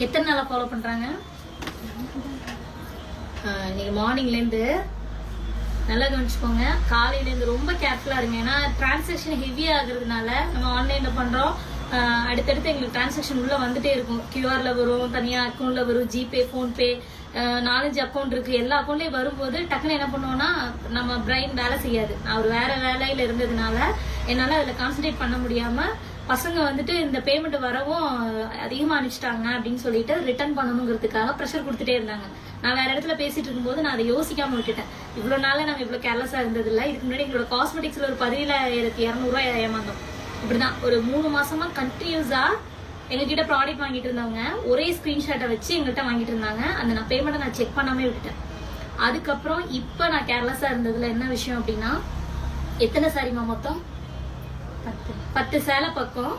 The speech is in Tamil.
எத்தனை நாளா ஃபாலோ பண்றாங்க? இன்னைக்கு மார்னிங்லேருந்து நல்லா கவனிச்சுக்கோங்க. காலையிலேருந்து ரொம்ப கேர்ஃபுல்லா இருங்க. ஏன்னா டிரான்சாக்ஷன் ஹெவியா ஆகுறதுனால நம்ம ஆன்லைன்ல பண்றோம். அடுத்தடுத்து எங்களுக்கு டிரான்சாக்ஷன் உள்ள வந்துட்டே இருக்கும். கியூஆர்ல வரும், தனியா அக்கௌண்ட்ல வரும், ஜிபே, போன்பே, 4-5 அக்கௌண்ட் இருக்கு. எல்லா அக்கௌண்ட்லயும் வரும்போது டக்குன்னு என்ன பண்ணுவோம்னா நம்ம பிரைன் வேலை செய்யாது. நான் ஒரு வேற வேலையில இருந்ததுனால என்னால அதுல கான்சென்ட்ரேட் பண்ண முடியாம பசங்க வந்துட்டு இந்த பேமெண்ட் வரவும் அதிகமா அனுப்பிச்சிட்டாங்க அப்படின்னு சொல்லிட்டு ரிட்டர்ன் பண்ணணுங்கிறதுக்காக ப்ரெஷர் கொடுத்துட்டே இருந்தாங்க. நான் வேற இடத்துல பேசிட்டு இருக்கும்போது நான் அதை யோசிக்காம விட்டுட்டேன். இவ்வளவு நாள் நாங்க இவ்வளவு கேர்லெஸ்ஸா இருந்தது இல்ல. இதுக்கு முன்னாடி எங்களோட காஸ்மெட்டிக்ஸ்ல ஒரு 17,200 ரூபாய் ஏமாந்தோம். இப்படிதான் ஒரு 3 மாசமா கண்டினியூஸா எங்ககிட்ட ப்ராடக்ட் வாங்கிட்டு இருந்தவங்க ஒரே ஸ்கிரீன்ஷாட்டை வச்சு எங்கள்கிட்ட வாங்கிட்டு இருந்தாங்க. அந்த நான் பேமெண்ட்டை நான் செக் பண்ணாமே விட்டுட்டேன். அதுக்கப்புறம் இப்ப நான் கேர்லெஸ்ஸா இருந்ததுல என்ன விஷயம் அப்படின்னா, எத்தனை சாரிமா மொத்தம் 10 சேலை பக்கம்